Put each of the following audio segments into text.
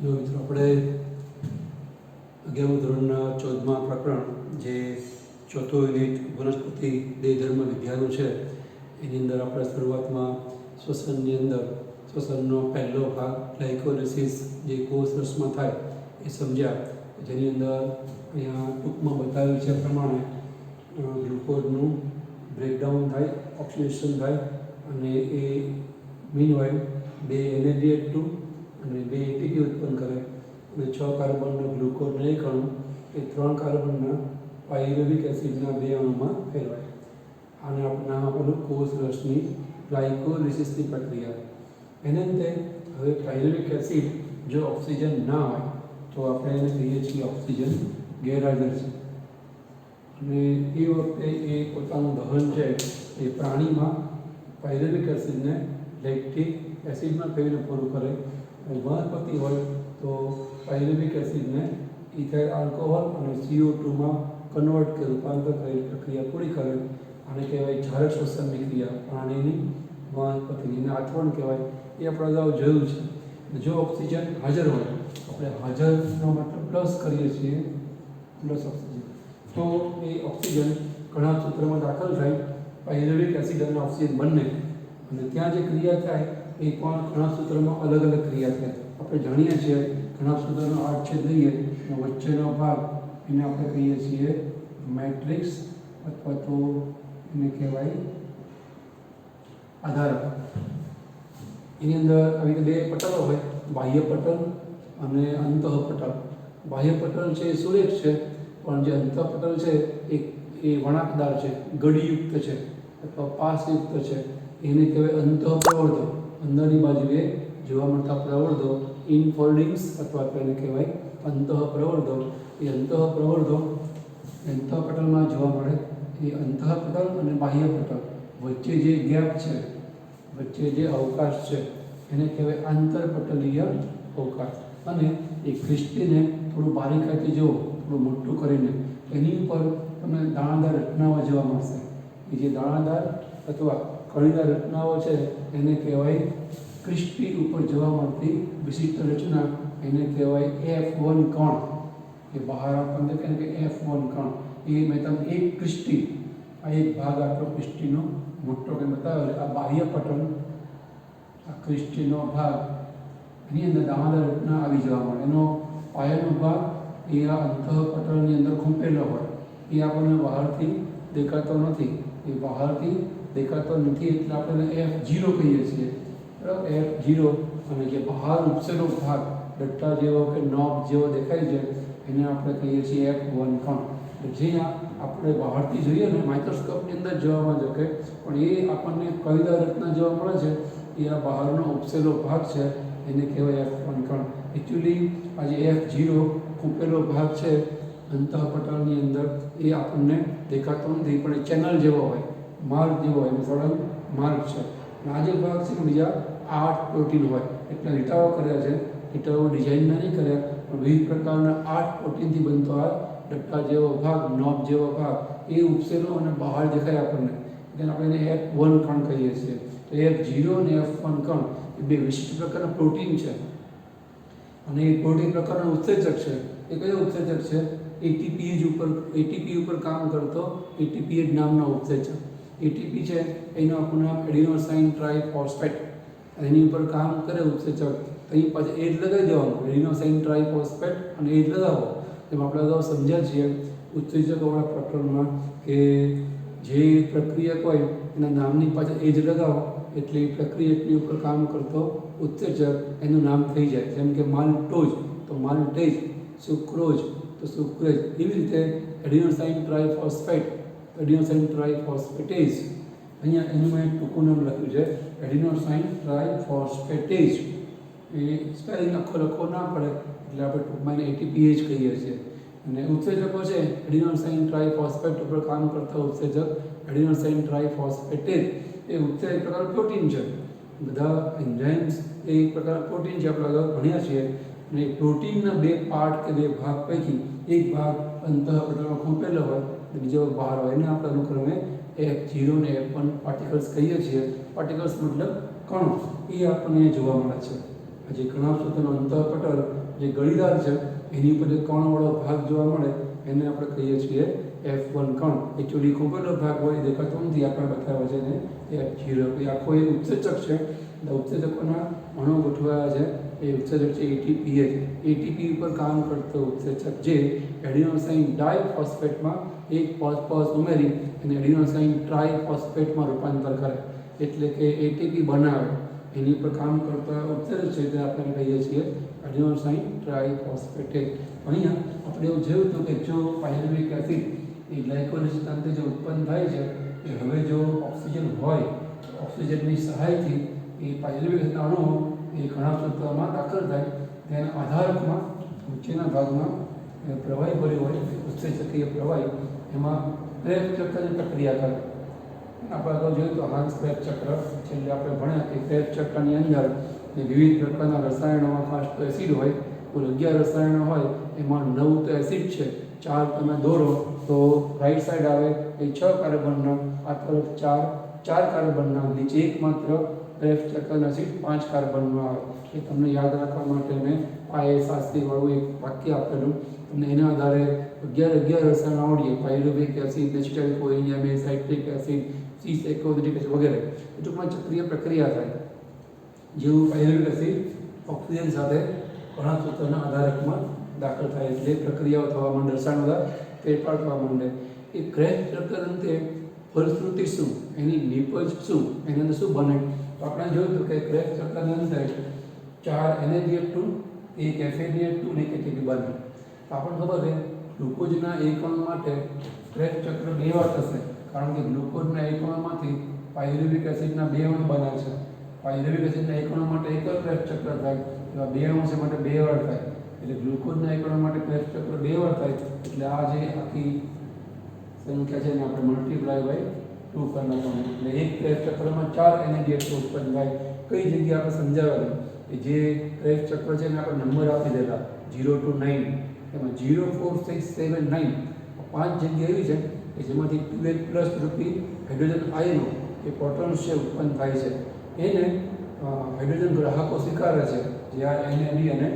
જો મિત્રો આપણે 11મા ધોરણના 14મા પ્રકરણ જે ચોથો યુનિટ વનસ્પતિ દેહધર્મ વિદ્યાનું છે એની અંદર આપણે શરૂઆતમાં શ્વસનની અંદર શ્વસનનો પહેલો ભાગ ગ્લાયકોલિસિસ જે કોષ રસમાં થાય એ સમજ્યા, જેની અંદર અહીંયા ટૂંકમાં બતાવ્યું છે પ્રમાણે ગ્લુકોઝનું બ્રેકડાઉન થાય, ઓક્સિડેશન થાય અને એ મીનવાઇલ 2 NADH2 અને 2 ATP ઉત્પન્ન કરે અને 6 કાર્બનનો ગ્લુકોઝના એક અણુ એ 3 કાર્બનના પાયરુવિક એસિડના 2 અણુમાં ફેરવાય. આને આપણે નામ આપેલું કોષ રસની ગ્લાયકોલિસિસની પ્રક્રિયા. એને અંતે હવે પાયરુવિક એસિડ જો ઓક્સિજન ના હોય તો આપણે એને કહીએ છીએ ઓક્સિજન ગેરહાજર છે અને એ વખતે એ પોતાનું દહન છે એ પ્રાણીમાં પાયરુવિક એસિડને લેક્ટિક એસિડમાં ફેરવીને પૂરું કરે. વનસ્પતિ હોય તો પાયરુવિક એસિડને ઇથાઇલ આલ્કોહોલ અને CO2માં કન્વર્ટ કે રૂપાંતર કરી પ્રક્રિયા પૂરી કરે. આને કહેવાય જારક શ્વસનની ક્રિયા પ્રાણીની વનસ્પતિની. એને આથવણ કહેવાય. એ આપણે અગાઉ જોયું છે. જો ઓક્સિજન હાજર હોય, આપણે હાજરનો મતલબ પ્લસ કરીએ છીએ, પ્લસ ઓક્સિજન, તો એ ઓક્સિજન ઘણા સૂત્રમાં દાખલ થાય, પાયરુવિક એસિડ અને ઓક્સિજન બંને, અને ત્યાં જે ક્રિયા થાય એ પણ ઘણા સૂત્રમાં અલગ અલગ ક્રિયા થાય. આપણે જાણીએ છીએ ઘણા સૂત્રનો આડછેદ લઈએ અને વચ્ચેનો ભાગ એને આપણે કહીએ છીએ મેટ્રિક્સ અથવા તો એને કહેવાય આધારક. એની અંદર આવી રીતે 2 પટલો હોય, બાહ્ય પટલ અને અંતઃપટલ. બાહ્ય પટલ છે એ સુરેખ છે, પણ જે અંતઃપટલ છે એ વળાંકદાર છે, ગડીયુક્ત છે અથવા પાસયુક્ત છે. એને કહેવાય અંતઃપ્રવર્ધો. અંદરની બાજુએ જોવા મળતા પ્રવર્ધો ઇનફોલ્ડિંગ્સ અથવા તો એને કહેવાય અંતઃપ્રવર્ધો. એ અંતઃપ્રવર્ધો અંતઃપટલમાં જોવા મળે. એ અંતઃપટલ અને બાહ્ય પટલ વચ્ચે જે ગેપ છે, વચ્ચે જે અવકાશ છે એને કહેવાય આંતરપટલીય અવકાશ. અને એ ક્રિસ્ટીને થોડું બારીકાઈથી જુઓ, થોડું મોટું કરીને, એની ઉપર તમને દાણાદાર રચનાઓ જોવા મળશે. એ જે દાણાદાર અથવા કણીદાર રચનાઓ છે એને કહેવાય ક્રિસ્ટી ઉપર જોવા મળતી વિશિષ્ટ રચના, એને કહેવાય F1 કણ. એ બહાર આપણને કહે કે F1 કણ. એ મેં તમને એક ક્રિસ્ટી, આ એક ભાગ આટલો ક્રિસ્ટીનો મોટો કે બતાવેલો, આ બાહ્ય પટલ, આ ક્રિસ્ટીનો ભાગ, એની અંદર દાણાદાર રચના આવી જવા મળે. એનો પાયાનો ભાગ એ આ અંતઃપટલની અંદર ખૂંપેલો હોય. એ આપણને બહારથી દેખાતો નથી. એ બહારથી દેખાતો નથી એટલે આપણે F0 કહીએ છીએ. બરાબર, F0. અને જે બહાર ઉપસેલો ભાગ ડટ્ટા જેવો કે નોબ જેવો દેખાય છે એને આપણે કહીએ છીએ F1 કણ. જે આપણે બહારથી જોઈએ ને માઇક્રોસ્કોપની અંદર જોવામાં જો કે, પણ એ આપણને કણીદાર રચના જોવા મળે છે એ આ બહારનો ઉપસેલો ભાગ છે, એને કહેવાય F1 કણ. એકચ્યુઅલી આ જે F0 ખૂંપેલો ભાગ છે અંતઃપટલની અંદર એ આપણને દેખાતો નથી, પણ એ ચેનલ જેવો હોય, માર્ગ જેવો હોય, સળંગ માર્ગ છે. અને આ જે ભાગ છે બીજા 8 પ્રોટીન હોય, એટલે લીટાઓ કર્યા છે. લીટાઓ ડિઝાઇનના નહીં કર્યા, પણ વિવિધ પ્રકારના 8 પ્રોટીનથી બનતો આ ડટ્ટા જેવો ભાગ, નોબ જેવો ભાગ, એ ઉપસેલો અને બહાર દેખાય આપણને, એટલે આપણે એને F1 કણ કહીએ છીએ. તો F0 અને F1 કણ એ 2 વિશિષ્ટ પ્રકારના પ્રોટીન છે. અને એ પ્રોટીન પ્રકારનો ઉત્સેચક છે. એ કયો ઉત્સેચક છે? ATP ઉપર કામ કરતો ATPase નામનો ઉત્સેચક. ATP છે એનું આપણું નામ એડિનોસાઇન ટ્રાઇફોસ્ફેટ. એની ઉપર કામ કરે ઉત્સેચક, અહીં પાછળ એજ લગાવી દેવાનું, એડિનોસાઇન ટ્રાઇફોસ્ફેટ અને એજ લગાવો. તેમ આપણે અગાઉ સમજ્યા છીએ ઉત્સેચકોવાળા પ્રકરણમાં કે જે પ્રક્રિયક હોય એના નામની પાછળ એજ લગાવો એટલે એ પ્રક્રિયકની ઉપર કામ કરતો ઉત્સેચક એનું નામ થઈ જાય. જેમ કે માલ્ટોઝ તો માલ્ટેઝ, સુક્રોઝ તો સુક્રેજ. એવી રીતે એડિનોસાઇન ટ્રાઇફોસ્ફેટેઝ, અહીંયા એનું મેં ટૂંકું નામ લખ્યું છે એડિનોસાઇન ટ્રાઇફોસ્ફેટેઝ. એ સ્પેલિંગ આખો લખવો ના પડે એટલે આપણે ટૂંકમાં એને ATPase કહીએ છીએ. અને ઉત્સેચકો છે એડિનોસાઇન ટ્રાઇફોસ્ફેટ ઉપર કામ કરતા ઉત્સેચક એડિનોસાઇન ટ્રાઇફોસ્ફેટેઝ. એ ઉત્સેચક એક પ્રકારનું પ્રોટીન છે. બધા એન્ઝાઇમ્સ એ એક પ્રકારના પ્રોટીન છે, આપણે અગાઉ ભણ્યા છીએ. અને પ્રોટીનના 2 પાર્ટ કે 2 ભાગ પૈકી એક ભાગ અંતઃપટલમાં ખૂંપેલો હોય, બીજો બહાર હોય. એને આપણે અનુક્રમે F0 અને F1 પાર્ટિકલ્સ કહીએ છીએ. પાર્ટિકલ્સ મતલબ કણો. એ આપણને જોવા મળે છે. જે કણાભ સૂત્રનો અંતઃપટલ જે ગળીદાર છે એની ઉપર જે કણવાળો ભાગ જોવા મળે એને આપણે કહીએ છીએ F1 કણ. એકચ્યુઅલી ખૂબેલો ભાગ હોય દેખાતો નથી, આપણે બતાવે છે ને F0. એ આખો એ ઉત્સેચક છે. ઉત્સેચકોના અણુ ગોઠવાયા છે. એ ઉત્સેચક છે ATPase. ATP ઉપર કામ કરતો ઉત્સેચક જે એડિનોસાઇન ડાયફોસ્ફેટમાં એક ફોસ્ફરસ ઉમેરી અને એડિનોસાઇન ટ્રાયફોસ્ફેટમાં રૂપાંતર કરે, એટલે કે ATP બનાવે. એની પર કામ કરતા ઉત્સેચક છે તે આપણે કહીએ છીએ એડિનોસાઇન ટ્રાયફોસ્ફેટેટ. અહીંયા આપણે એવું જોયું હતું કે જો પાયરુવેટ એસિડ એ ગ્લાયકોલિસિસ અંતે જે ઉત્પન્ન થાય છે એ હવે જો ઓક્સિજન હોય, ઓક્સિજનની સહાયથી એ પાયરુવેટ અણુઓ એ કણાભસ્ત્રમાં દાખલ થાય, તેના આધારકમાં નીચેના ભાગમાં પ્રવાહી ભર્યું હોય ઉત્સેચકીય પ્રવાહી, એમાં ક્રેબ્સ ચક્રની પ્રક્રિયા કરે. આપણે અગાઉ જોયું તો હાન્સ ક્રેબ્સ ચક્ર છેલ્લે આપણે ભણ્યા કે ક્રેબ્સ ચક્રની અંદર વિવિધ પ્રકારના રસાયણોમાં ખાસ તો એસિડ હોય, કુલ 11 રસાયણો હોય, એમાં 9 તો એસિડ છે, 4 તમે દોરો તો રાઈટ સાઈડ આવે એ 6 કાર્બનના, આ તરફ 4 કાર્બનના, નીચે એકમાત્ર ક્રેબ્સ ચક્રના એસિડ 5 કાર્બનનો આવે. એ તમને યાદ રાખવા માટે મેં આ શાસ્ત્રીવાળું એક વાક્ય આપેલું. તમને એના આધારે 11 રસાયણ આવડીએ, પાયરુવેટ એસિડ, એસિટાઇલ કોઇનિયમ, સાઇટ્રિક એસિડ, C-સાયક્લોસિલિક એસિડ વગેરે. એ ટૂંકમાં ચક્રીય પ્રક્રિયા થાય. જેવું પાયરુવેટ એસિડ ઓક્સિજન સાથે કણાભસ્ત્રના આધારકમાં દાખલ થાય એટલે પ્રક્રિયાઓ થવા માંડે, રસાયણ બધા ફેરફાર થવા માંડે. એ ક્રેબ્સ ચક્ર અંતે ફલશ્રુતિ શું, એની નિપજ શું, એની અંદર શું બને? તો આપણે જોયું હતું કે ક્રેબ્સ ચક્રની અંદર 4 NADH2, 1 FADH2 અને 1 ATP બને. આપણને ખબર છે ગ્લુકોઝના એક અણુ માટે ક્રેબ્સ ચક્ર 2 વાર થશે, કારણ કે ગ્લુકોઝના એક અણુમાંથી પાયરુવેટ એસિડના 2 અણુ બને છે. પાયરુવેટ એસિડના એક અણુ માટે એક જ ક્રેબ્સ ચક્ર થાય, એવા 2 અણુ છે માટે 2 વાર થાય. એટલે ગ્લુકોઝના એક અણુ માટે ક્રેબ્સ ચક્ર 2 વાર થાય. એટલે આ જે આખી સંખ્યા છે એને આપણે મલ્ટીપ્લાય બાય 2 કરી નાખવાનું. એટલે એક ક્રેબ્સ ચક્રમાં 4 NADH2 ઉત્પન્ન થાય. કઈ જગ્યાએ આપણે સમજાવેલું કે જે ક્રેબ્સ ચક્ર છે એને આપણે નંબર આપી દેલા 0 to 9, એમાં 0, 4, 6, 7, 9 5 જગ્યા એવી છે કે જેમાંથી 2H+ રૂપી હાઇડ્રોજન આયનો એ પ્રોટોન્સ છે ઉત્પન્ન થાય છે. એને હાઇડ્રોજન ગ્રાહકો સ્વીકારે છે, જે આ NAD અને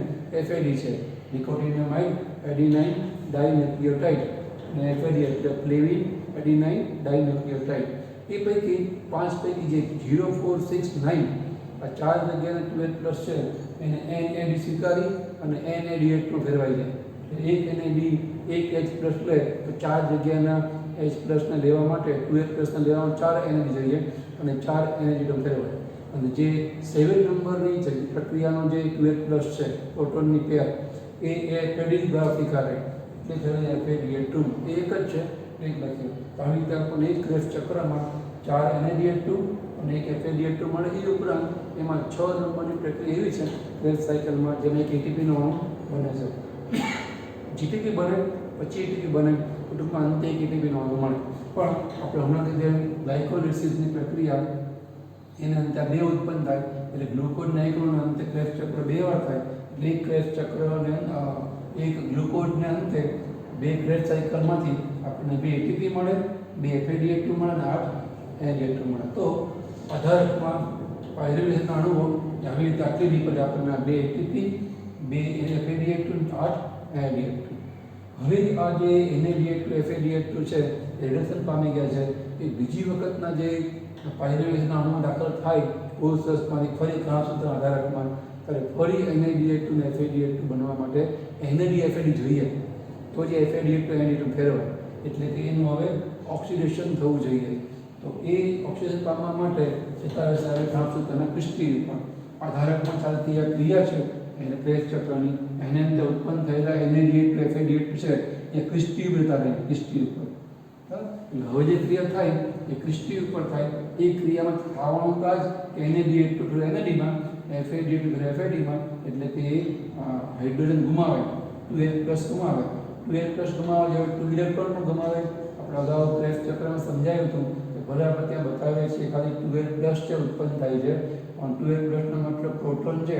FAD છે. નિકોટિનામાઇડ, એડિનાઇન ડાઇન્યુક્લિયોટાઇડ અને FAD એટલે ફ્લેવિન એડિનાઇન ડાઇન્યુક્લિયોટાઇડ. એ પૈકી 5 પૈકી જે 0, 4, 6, 9 આ 4 જગ્યાના 2H+ છે એને NAD સ્વીકારી અને NADH2 ફેરવાઈ જાય. એક NAD એક H+ લે તો 4 જગ્યાના H+ ને લેવા માટે 2H+ ને લેવા 4 NAD જોઈએ અને 4 NAD2 ફેરવાય. અને જે 7 નંબરની છે પ્રક્રિયાનો જે 2H+ છે પ્રોટોનની પેર એ FAD દ્વારા સ્વીકારે એટલે ફેરવાય FADH2. એ એક જ છે, એક લખ્યું. આવી રીતે આપણને એક ક્રેબ્સ ચક્રમાં 4 NADH2 અને એક FADH2 મળે. એ ઉપરાંત એમાં 6 નંબરની પ્રક્રિયા એવી છે ક્રેબ્સ સાયકલમાં જેમાં એક ATPનો અણુ બને છે. GTP બને પછી ATP બને, ટૂંકમાં અંતે એક ATPનો અણુ મળે. પણ આપણે હમણાં કીધું ગ્લાયકોલિસિસની પ્રક્રિયા એને અંતે 2 ઉત્પન્ન થાય, એટલે ગ્લુકોઝના એક અણુના અંતે ક્રેબ્સ ચક્ર 2 વાર થાય. એટલે એક ક્રેબ્સ ચક્રને એક ગ્લુકોઝને અંતે 2 ક્રેબ્સ સાયકલમાંથી આપણને 2 ATP મળે, 2 FADH2 મળે અને 8 NADH2 મળે. તો આધારકમાં પાયરુવેટના અણુઓ આવી રીતે આટલી નીપજ આપણને 2 ATP, 2 FADH2 અને 8 NADH2. હવે આ જે NADH2 FADH2 છે રિડક્શન પામી ગયા છે, એ બીજી વખતના જે પાયરુવેટના અણુમાં દાખલ થાય કોષરસમાંથી ફરી કણાભસ્ત્ર આધારકમાં, ત્યારે ફરી NADH2 અને FADH2 બનવા માટે NAD FAD જોઈએ, તો જે FADH2 NAD2 ફેરવાય. એટલે કે એનું હવે ઓક્સિડેશન થવું જોઈએ. તો એ ઓક્સિડેશન પામવા માટે ચેતારસાવે કણાભસ્ત્રના ક્રિસ્ટી પણ આધારકમાં ચાલતી આ ક્રિયા છે એને ક્રેબ્સ ચક્રની, એને અંદર ઉત્પન્ન થયેલા NADH2 FADH2 છે એ ક્રિસ્ટી બનતા રહે, ક્રિસ્ટી ઉપર. એટલે હવે જે ક્રિયા થાય એ ક્રિસ્ટી ઉપર થાય. એ ક્રિયામાં થવાનું કાજ કે NADH2 NADમાં, FADH2 FADમાં, એટલે કે હાઇડ્રોજન ગુમાવે, 2H+ ગુમાવે. 2H+ ગુમાવે એટલે 2 ઇલેક્ટ્રોન પણ ગુમાવે. આપણે અગાઉ ક્રેબ્સ ચક્રમાં સમજાયું હતું કે ભલે આપણે ત્યાં બતાવીએ છીએ ખાલી 2H+ છે ઉત્પન્ન થાય છે, પણ 2H+ નો મતલબ પ્રોટોન છે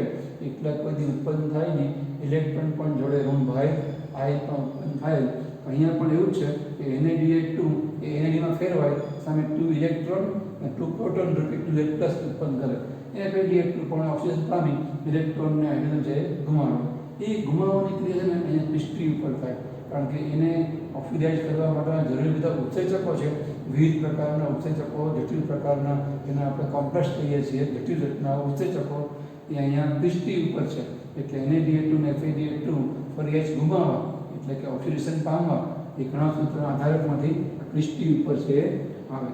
એટલા કોઈ ઉત્પન્ન થાય નહીં, ઇલેક્ટ્રોન પણ જોડે ઋણ ભાઈ આયન પણ ઉત્પન્ન થાય. અહીંયા પણ એવું છે કે NADH2 એ NADમાં ફેરવાય, સામે 2 ઇલેક્ટ્રોન અને 2 પ્રોટોન રૂપી 2H+ ઉત્પન્ન કરે. FADH2 પણ ઓક્સિજન પામી ઇલેક્ટ્રોનને હાઇડ્રોજન છે ગુમાવે. એ ગુમાવવાની ક્રિયા છે ને અહીંયા ક્રિસ્ટી ઉપર થાય, કારણ કે એને ઓક્સિડાઇઝ કરવા માટેના જરૂરી બધા ઉત્સેચકો છે, વિવિધ પ્રકારના ઉત્સેચકો, જટિલ પ્રકારના, જેને આપણે કોમ્પ્લેક્સ કહીએ છીએ, જટિલ રચના ઉત્સેચકો, એ અહીંયા ક્રિસ્ટી ઉપર છે. એટલે NADH2 ને FADH2 ફરી H ગુમાવવા એટલે કે ઓક્સિડેશન પામવા એ કણાસૂત્રના આધારકમાંથી ક્રિસ્ટી ઉપર છે આવે.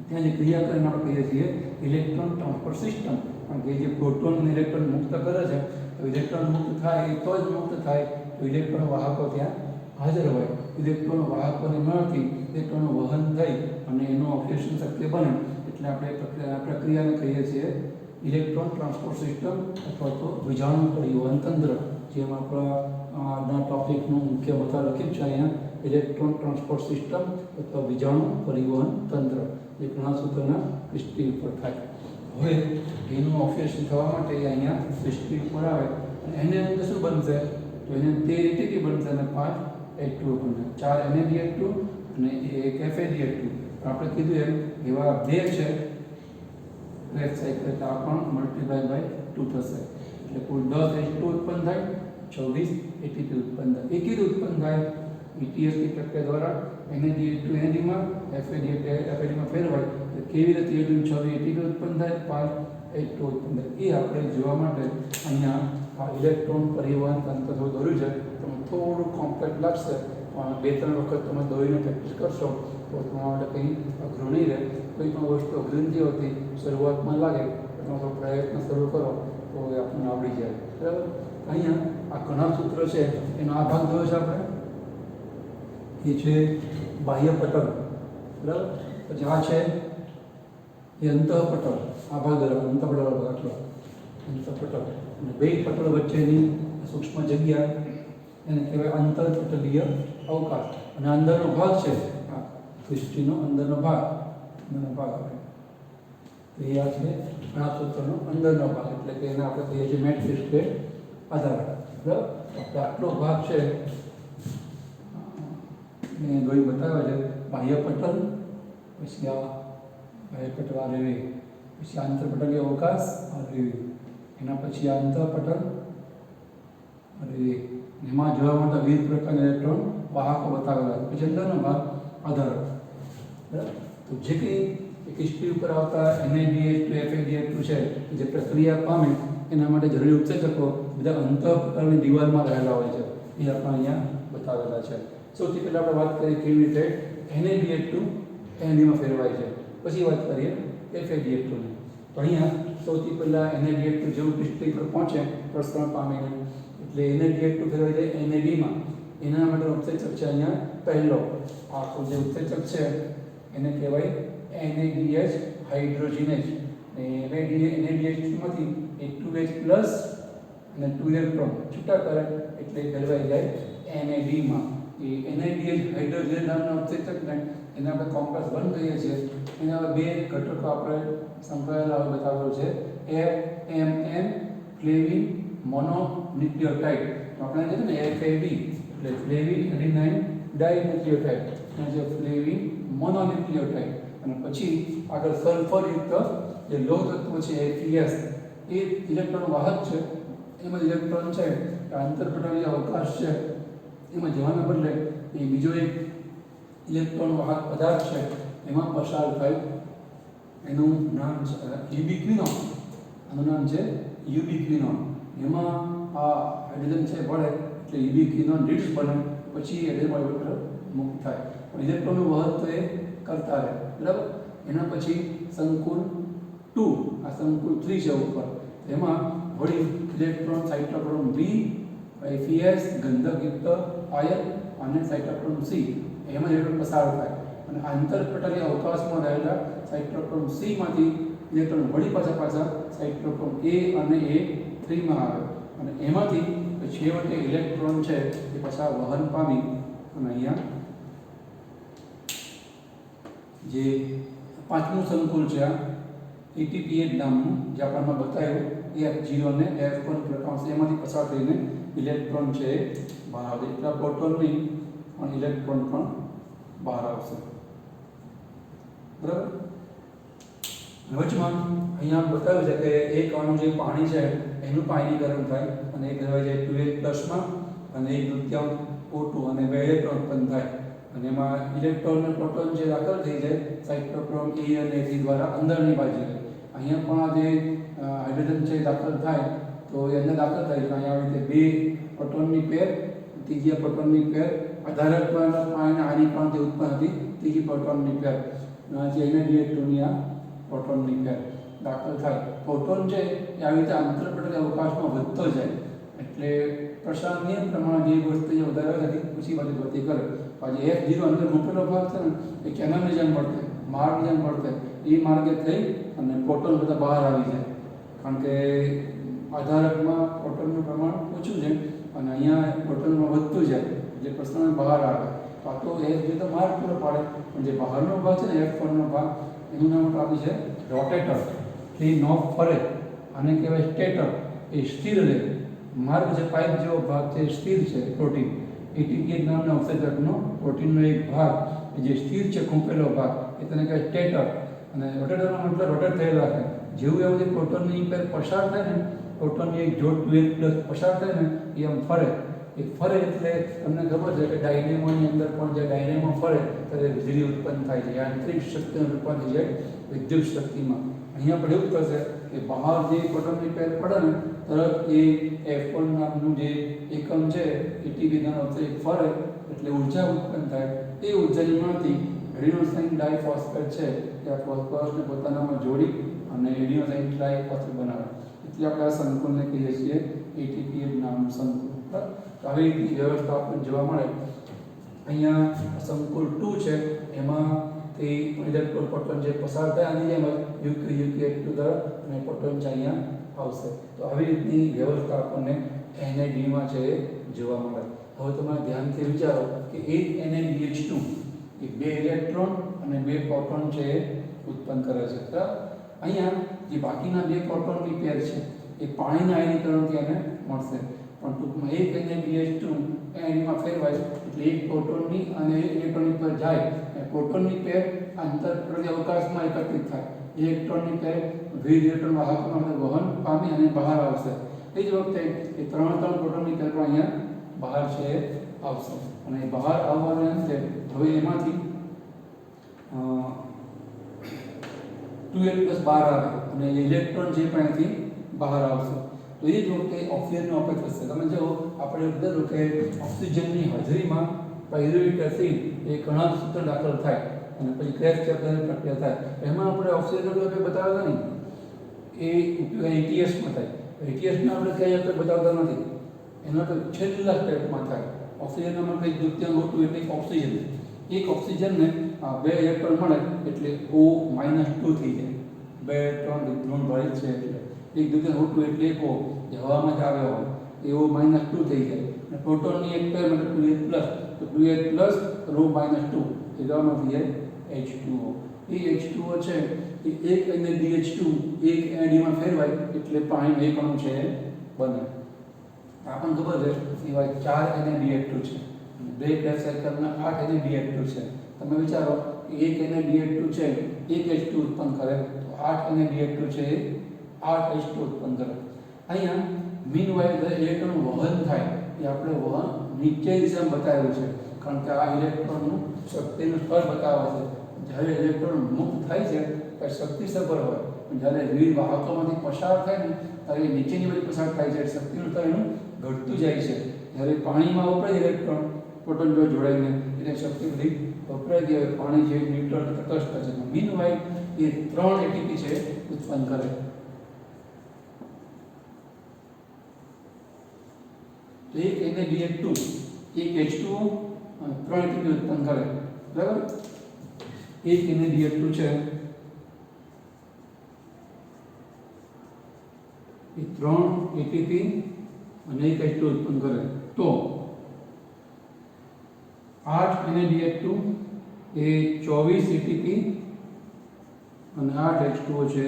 ત્યાં જે ક્રિયા કરીને આપણે કહીએ છીએ ઇલેક્ટ્રોન ટ્રાન્સફર સિસ્ટમ, કારણ કે જે પ્રોટોન અને ઇલેક્ટ્રોન મુક્ત કરે છે તો ઇલેક્ટ્રોન મુક્ત થાય એ તો જ મુક્ત થાય તો ઇલેક્ટ્રોન વાહકો ત્યાં હાજર હોય. ઇલેક્ટ્રોન વાહકોને મળતી ઇલેક્ટ્રોનનું વહન થઈ અને એનું ઓક્સિડેશન શક્ય બને એટલે આપણે પ્રક્રિયાને કહીએ છીએ ઇલેક્ટ્રોન ટ્રાન્સપોર્ટ સિસ્ટમ અથવા તો વિજાણુ પરિવહન તંત્ર. જેમ આપણા આજના ટોપિકનું મુખ્ય મથા લખ્યું છે અહીંયા ઇલેક્ટ્રોન ટ્રાન્સપોર્ટ સિસ્ટમ અથવા વિજાણુ પરિવહન તંત્ર, જે કણાસૂત્રના ક્રિસ્ટી ઉપર થાય. હવે એનું ઓક્સિડેશન થવા માટે અહીંયા ક્રિસ્ટી ઉપર આવે અને એને અંદર શું બનશે તો એને તે રીતે કે બનશે અને 5 H2 બનશે, 4 NADH2 અને 1 FADH2. આપણે કીધું એમ એવા બે છે લેફ્ટ સાઈડ, એટલે આ પણ મલ્ટીપ્લાય બાય 2 થશે એટલે કુલ 10 H2 ઉત્પન્ન થાય, 26 ATP ઉત્પન્ન થાય. એક જ ઉત્પન્ન થાય ETS ની પ્રક્રિયા દ્વારા NADH2 NAD માં, FAD માં ફેરવાય તો કેવી રીતે 26 ATP ઉત્પન્ન થાય, 5 H2 ઉત્પન્ન થાય. એ આપણે જોવા માટે અહીંયા આ ઇલેક્ટ્રોન પરિવહન તંત્ર દોર્યું છે. તમને થોડું કોમ્પ્લેક્સ લાગશે પણ 2-3 વખત તમે દોરીને પ્રેક્ટિસ કરશો તો તમારા માટે કંઈ અઘરું નહીં રહે. કોઈ પણ વસ્તુ અઘરી નથી હોતી, શરૂઆતમાં લાગે તમે થોડો પ્રયત્ન શરૂ કરો તો એ આપણને આવડી જાય. બરાબર. અહીંયા આ કણાસૂત્ર છે એનો આ ભાગ જોયો છે આપણે, એ છે બાહ્ય પટલ. બરાબર. પછી આ છે એ અંતઃપટલ, આ ભાગ અંતઃપટલ ભાગ આટલો અંતઃપટલ, અને બે પટલ વચ્ચેની સૂક્ષ્મ જગ્યા એને કહેવાય આંતરપટલીય અવકાશ. અને અંદરનો ભાગ છે આ ક્રિસ્ટીનો અંદરનો ભાગ આવે તો એ આ છે કણાસૂત્રનો અંદરનો ભાગ, એટલે કે એને આપણે કહીએ છીએ મેટ્રિક્સ કે આધાર. બરાબર. આપણે આટલો ભાગ છે મેં દોરી બતાવે છે બાહ્ય પટલ, પછી આ બાહ્ય પટલ આ રેવી, પછી આંતરપટલીય અવકાશ આ રેવી, એના પછી આ અંતઃપટલ રેવી, એમાં જોવા મળતા વિવિધ પ્રકારના ઇલેક્ટ્રોન વાહકો બતાવેલા છે. પછી અંદરનો ભાગ આધાર. બરાબર. તો જે કંઈ ક્રિસ્ટી ઉપર આવતા NADH2 FADH2 છે જે પ્રક્રિયા પામે એના માટે જરૂરી ઉત્સેચકો બધા અંતઃપટલની દિવાલમાં રહેલા હોય છે, એ આપણે અહીંયા બતાવેલા છે. સૌથી પહેલાં આપણે વાત કરીએ કેવી રીતે NADH2 NAD માં ફેરવાય છે, પછી વાત કરીએ FADH2 ની. તો અહીંયા સૌથી પહેલાં NADH2 જેવું ક્રિસ્ટી પર પહોંચે પ્રસરણ પામીને એટલે NADH2 ફેરવાઈ જાય NAD માં. એના માટે ઉત્સેચક છે અહીંયા પહેલો આખો જે ઉત્સેચક છે એને કહેવાય NADH હાઇડ્રોજનેઝ. NADH માંથી એ 2H પ્લસ અને 2 ઇલેક્ટ્રોન છૂટા કરે એટલે ફેરવાઈ જાય NAD માં. એ NADH હાઇડ્રોજનેઝ નામના ઉત્સેચકને એને આપણે કોમ્પ્લેક્સ બંધ કહીએ છીએ. એના બે ઘટકો આપણે સંકળાયેલા બતાવેલો છે FMN ફ્લેવિન મોનોન્યુક્લિયોટાઇડ. આપણે કીધું ને FAD એટલે ફ્લેવિન એડિનાઇન ડાઇન્યુક્લિયોટાઇડ, અને જે ફ્લેવિન મોનોન્યુક્લિયોટાઇડ. અને પછી આગળ સલ્ફરયુક્ત જે લોહ તત્વ છે FeS, એ ઇલેક્ટ્રોન વાહક છે. એમાં ઇલેક્ટ્રોન છે આંતરપટલીય અવકાશ છે એમાં જવાના બદલે એ બીજો એક ઇલેક્ટ્રોન વાહક પદાર્થ છે એમાં પસાર થાય. એનું નામ છે યુબિક્વિનોન. આનું નામ છે યુબિક્વિનોન. એમાં આ હાઇડ્રોજન છે ભળે એટલે યુબિક્વિનોન રિડ્સ બને, પછી હાઇડ્રોજન મુક્ત થાય. પણ ઇલેક્ટ્રોનનું વહન તો એ કરતા રહે. બરાબર. એના પછી સંકુલ 2, આ સંકુલ 3 છે ઉપર, એમાં વળી electron cytochrome B, FeS ગંધકયુક્ત ion અને સાઇટોક્રોમ C એમાં ઇલેક્ટ્રોન પસાર થાય. અને આંતરપટલીય અવકાશમાં રહેલા સાઇટોક્રોમ C માંથી ઇલેક્ટ્રોન વળી પાછા સાઇટોક્રોમ A અને A3 માં આવે, અને એમાંથી છેવટે ઇલેક્ટ્રોન છે એ પાછા વહન પામી અને અહીંયા જે પાંચમું સંકુલ છે આ ATPH નામનું જે આપણને બતાવ્યું F0 અને F1 પ્રોટોન્સ એમાંથી પસાર થઈને ઇલેક્ટ્રોન છે બહાર આવે. એટલા પ્રોટોન નહીં પણ ઇલેક્ટ્રોન પણ બહાર આવશે. બરાબર. વચમાં અહીંયા બતાવ્યું છે કે એક અણુ જે પાણી છે એનું પાણીકરણ થાય અને એ કહેવાય છે 2H+ માં અને 1/2 O2 અને 2 ઇલેક્ટ્રોન ઉત્પન્ન થાય અને એમાં ઇલેક્ટ્રોન અને પ્રોટોન જે દાખલ થઈ જાય સાઇક્લોક્રોમ E અને F દ્વારા અંદરની બાજુએ. અહીંયા પણ આ જે હાઇડ્રોજન છે દાખલ થાય તો એ અંદર દાખલ થાય તો અહીંયા આવી રીતે બે પ્રોટોનની પેર, ત્રીજી પ્રોટોનની પેર, આધારકમાં પાણીના આયનીકરણથી ઉત્પન્ન હતી ત્રીજી પ્રોટોનની પેર, જે NaDH2 ની આ પ્રોટોનની પેર દાખલ થાય. પ્રોટોન છે એ આવી રીતે આંતરપટલ અવકાશમાં વધતો જાય એટલે પ્રસાર નિયમ પ્રમાણે જે વસ્તુ જે વધારે હતી પછી બાજુ ગતિ કરે. પછી F0 અંદર મૂકેલો ભાગ છે ને એ કેનલની જેમ મળતે, માર્ગની જેમ મળતે, એ માર્ગે થઈ અને પ્રોટોન બધા બહાર આવી જાય કારણ કે આધારકમાં પ્રોટોનનું પ્રમાણ ઓછું છે અને અહીંયા પ્રોટોનમાં વધતું જાય જે પ્રશ્ન બહાર આવે. આ તો F0 તો માર્ગ પૂરો પાડે પણ જે બહારનો ભાગ છે ને F1નો ભાગ એનું નામ આપ્યું છે રોટેટર. એ નો ફરે આને કહેવાય સ્ટેટર. એ સ્થિર રહે. માર્ગ જે પાઇપ જેવો ભાગ છે સ્થિર છે પ્રોટીન. એટીપી નામના ઉત્સેચકનો પ્રોટીનનો એક ભાગ જે સ્થિર છે ખૂંપેલો ભાગ એ તેને કહેવાય સ્ટેટર. અને રોટેટરનો મતલબ રોટેટ થયેલા છે. જેવું એવું જે પ્રોટોનની પેર પસાર થાય ને, પ્રોટોનની એક જોડ 2H+ પસાર થાય ને એ આમ ફરે. એ ફરે એટલે તમને ખબર છે કે ડાયનેમોની અંદર પણ જે ડાયનેમો ફરે ત્યારે વીજળી ઉત્પન્ન થાય છે. યાંત્રિક શક્તિનું રૂપાંતર થઈ જાય વિદ્યુત શક્તિમાં. અહીંયા પણ એવું થશે કે બહાર જે પ્રોટોનની પેર પડે ને તરત એ F1 નામનું જે એકમ છે એટીપી નામનો ફરે એટલે ઉર્જા ઉત્પન્ન થાય. એ ઉર્જામાંથી એડિનોસાઇન ડાયફોસ્ફેટ છે એ આ ફોસ્ફરસને પોતાનામાં જોડી અને એડિનોસાઇન ટ્રાઇફોસ્ફેટ બનાવે. એટલે આપણે આ સંકુલને કહીએ છીએ એટીપી નામનું સંકુલ. આવી રીતની વ્યવસ્થા આપણને જોવા મળે. અહીંયા સંકુલ 2 છે એમાં તે ઇલેક્ટ્રોન પ્રોટોન જે પસાર થાય આની જેમ UK2 તરફ અને પ્રોટોન છે અહીંયા આવશે. તો આવી રીતની વ્યવસ્થા આપણને NaD માં છે જોવા મળે. હવે તમે ધ્યાનથી વિચારો કે એક NaDH2 એ 2 ઇલેક્ટ્રોન અને 2 પ્રોટોન છે ઉત્પન્ન કરે છે. બરાબર. અહીંયા જે બાકીના 2 પ્રોટોનની પેર છે એ પાણીના આયનીકરણથી એને મળશે પણ ટૂંકમાં એક NaDH2 એમાં ફેરવાય એટલે એક પ્રોટોનની અને એક ઇલેક્ટ્રોનની પર જાય. પ્રોટોનની પેર આંતરપ્રદેશ અવકાશમાં એકત્રિત થાય. ઇલેક્ટ્રોનની પેર વિવિધ ઇલેક્ટ્રોન વાહકોમાં વહન પામી અને બહાર આવશે. એ જ વખતે એ ત્રણ પ્રોટોનની પેર પણ અહીંયા બહાર છે આવશે અને બહાર આવવાને અંતે હવે એમાંથી 2H+ બહાર આવે અને ઇલેક્ટ્રોન જે પણ અહીંથી બહાર આવશે. તો એ જ વખતે ઓક્સિજનનો અપેક્ષ થશે. તમે જો આપણે કીધું કે ઓક્સિજનની હાજરીમાં પાયરુવિક એસિડ એ ઘણા સૂત્ર દાખલ થાય અને પછી ક્રેક ચેપ્ટરની પ્રક્રિયા થાય. એમાં આપણે ઓક્સિજનનો ઉપયોગ બતાવતા નહીં. એ ઉપયોગ ATSમાં થાય. ATSમાં આપણે કઈ આપણે બતાવતા નથી. એનો તો છેલ્લા સ્ટેપમાં થાય. ઓક્સિજનમાં કંઈક દ્વિતીય O2 એટલે ઓક્સિજન. એક ઓક્સિજનને 2 ઇલેક્ટ્રોન મળે એટલે O -2 થઈ જાય. 2 ઇલેક્ટ્રોન ઋણ ભારિત છે એટલે એક દ્વિતીય O2 એટલે એક O જે હવામાં જ આવ્યો હોય એ O -2 થઈ જાય. અને પ્રોટોનની એક પેર મતલબ 2H+, તો 2H+ ρ -2 એ જવામાં થઈ જાય H2O. એ H2O છે એ એક NaDH2 એક NaD માં ફેરવાય એટલે પાણીનો એક અણુ છે બને. આપણને ખબર છે એવા 4 NaDH2 છે. બે ક્રેક સાયકલના 8 NaDH2 છે. તમે વિચારો કે એક NaDH2 છે એક H2 ઉત્પન્ન કરે તો 8 NaDH2 છે 8 H2 ઉત્પન્ન કરે. અહીંયા મીનવાઇલ ઇલેક્ટ્રોન વહન થાય એ આપણે વહન નીચે દિશામાં બતાવ્યું છે કારણ કે આ ઇલેક્ટ્રોનનું શક્તિનું સ્તર બતાવે છે. જ્યારે ઇલેક્ટ્રોન મુક્ત થાય છે ત્યારે શક્તિ સભર હોય પણ જ્યારે વિવિધ વાહકોમાંથી પસાર થાય ને ત્યારે નીચેની બાજુ પસાર થાય છે શક્તિનું સ્તર એનું ઘટતું જાય છે. જ્યારે પાણીમાં વપરાય ઇલેક્ટ્રોન પ્રોટોન જોડે જોડાઈને એટલે શક્તિ બધી વપરાઈ ગઈ હોય. પાણી જે ન્યુટ્રલ તટસ્થ છે. મીનવાઇલ એ 3 એટીપી છે ઉત્પન્ન કરે. તો એક NaDH2 એક H2O અને 3 એટીપી ઉત્પન્ન કરે. બરાબર. એક NaDH2 છે એ 3 એટીપી અને એક H2O ઉત્પન્ન કરે તો 8 NaDH2 એ 24 એટીપી અને 8 H2O છે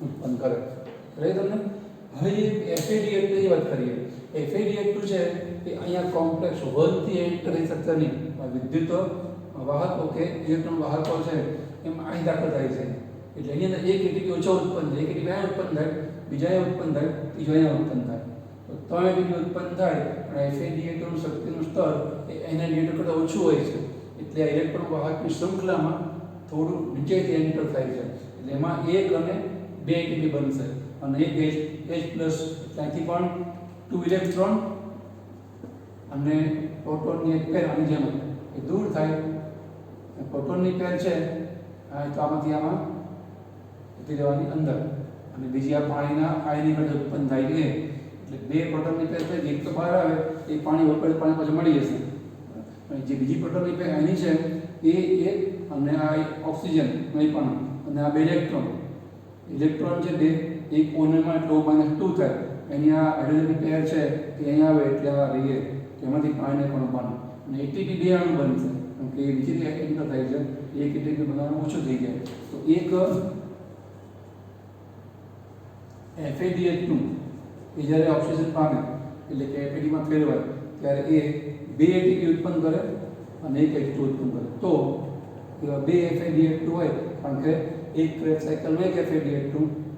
ઉત્પન્ન કરે. રહી તમને. હવે FADH2 ની વાત કરીએ. FADH2 છે એ અહીંયા કોમ્પ્લેક્સ 1 થી 8 કરી શકતા નહીં. વિદ્યુત વાહકો કે ઇલેક્ટ્રોન વાહકો છે એમ અહીં દાખલ થાય છે. એટલે એની અંદર એક એટીપી ઓછો ઉત્પન્ન થાય, એક એટીપી અહીંયા ઉત્પન્ન થાય, બીજા અહીંયા ઉત્પન્ન થાય, ત્રીજો અહીંયા ઉત્પન્ન થાય. તો 3 એટીપી ઉત્પન્ન થાય પણ FAD નું શક્તિનું સ્તર એ એના રિએક્ટર કરતાં ઓછું હોય છે, એટલે આ ઇલેક્ટ્રોન વાહકની શૃંખલામાં થોડું નીચેથી એન્ટર થાય છે. એટલે એમાં એક અને બે એટીપી બનશે અને એક H+, ત્યાંથી પણ 2 ઇલેક્ટ્રોન અને પ્રોટોનની એક પેર આની જેમ એ દૂર થાય. પ્રોટોનની પેર છે તો આમાંથી આમાં ઉતરી જવાની અંદર, અને બીજી આ પાણીના આયનીકરણ ઉત્પન્ન થાય છે. એટલે બે પ્રોટોનની પેર છે, એક તો બહાર આવે એ પાણી વપરાયેલું પાણી પાછું મળી જશે. અને જે બીજી પ્રોટોનની પેર આની છે એ એક, અને આ ઓક્સિજન નહીં પણ, અને આ બે ઇલેક્ટ્રોન છે બે એક કોણમાં એટલે O-2 થાય. એની આ હાઇડ્રોજનની પેર છે તે અહીંયા આવે એટલે આ રહીએ તો એમાંથી પાણીને પણ બને અને એટીપી બે અણુ બનશે, કારણ કે એ બીજી એન્ટર થાય છે, એક એટીપી બનાવવાનું ઓછું થઈ જાય. તો એક FADH2 એ જ્યારે ઓક્સિજન પામે એટલે કે FAD માં ફેરવાય ત્યારે એ બે એટીપી ઉત્પન્ન કરે અને એક H2 ઉત્પન્ન કરે. તો બે FADH2 હોય, કારણ કે એક ક્રેબ સાયકલમાં એક FADH2,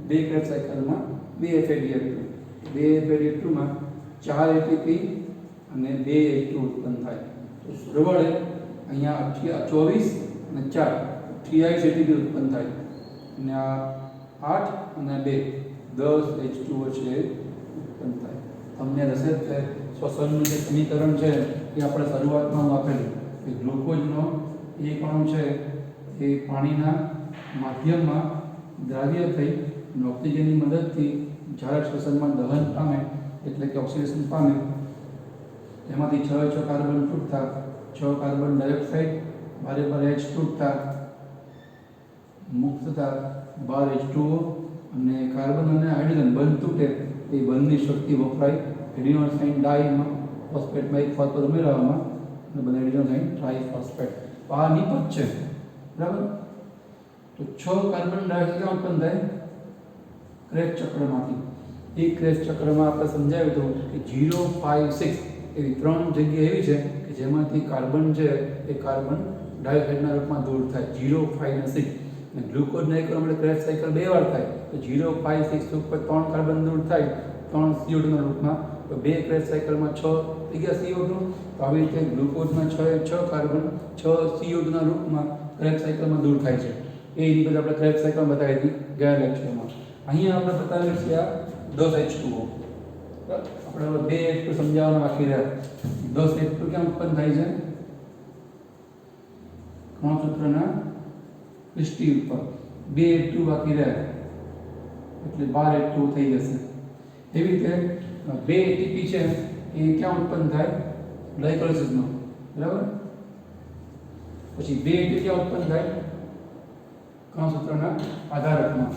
બે ક્રેબ સાયકલમાં બે FADH2. બે FADH2માં 4 એટીપી અને બે H2 ઉત્પન્ન થાય. તો સરવાળે અહીંયા 24 અને 4 28 એટીપી ઉત્પન્ન થાય, અને આ 8 અને 2 10 H2O છે ઉત્પન્ન થાય. તમને હશે કે શ્વસનનું જે સમીકરણ છે એ આપણે શરૂઆતમાં આપેલું કે ગ્લુકોઝનો એક અણુ છે એ પાણીના માધ્યમમાં દ્રાવ્ય થઈ અને ઓક્સિજનની મદદથી ઝાડ શ્વસનમાં દહન પામે એટલે કે ઓક્સિડેશન પામે. એમાંથી 6 કાર્બન તૂટતા 6 કાર્બન ડાયોક્સાઇડ બારે H તૂટતા મુક્ત થતા 12 H2O, અને કાર્બન અને હાઇડ્રોજન બંધ તૂટે એ બંધની શક્તિ વપરાય એડિનોસાઇન ડાઈમાં ફોસ્ફેટમાં એક ફોસ્ફેટ ઉમેરવામાં અને બધા એડિનોસાઇન ટ્રાઇફોસ્ફેટ. આ નિપજ છે, બરાબર. તો 6 કાર્બન ડાયોક્સાઇડ ક્યાં ઉત્પન્ન થાય? ક્રેબ ચક્રમાંથી. એ ક્રેબ ચક્રમાં આપણે સમજાવ્યું હતું કે 0, 5, 6 એવી 3 જગ્યા એવી છે કે જેમાંથી કાર્બન છે એ કાર્બન ડાયોક્સાઇડના રૂપમાં દૂર થાય, 0, 5 અને 6. અને ગ્લુકોઝના એક આપણે ક્રેબ સાયકલ બે વાર થાય તો 0, 5, 6 ઉપર 3 કાર્બન દૂર થાય 3 CO2 ના રૂપમાં. તો બે ક્રેબ સાયકલમાં 6 થઈ ગયા CO2. તો આવી રીતે ગ્લુકોઝના 6 કાર્બન 6 CO2 ના રૂપમાં ક્રેબ સાયકલમાં દૂર થાય છે. એ રીતે આપણે ક્રેબ સાયકલ બતાવી હતી ગયા લેક્ચરમાં. અહીંયા આપણે બતાવ્યું છે આ 10 H2O. આપણે હવે બે H2 સમજાવવાના બાકી રહ્યા. 10 H2 ક્યાં ઉત્પન્ન થાય છે? કણસૂત્રના પૃષ્ઠ ઉપર. બે H2 બાકી રહ્યા એટલે 12 H2 થઈ જશે. એવી રીતે બે એટીપી છે એ ક્યાં ઉત્પન્ન થાય? ગ્લાયકોલિસિસમાં, બરાબર. પછી બે એટીપી ક્યાં ઉત્પન્ન થાય? કણસૂત્રના આધારકમાં.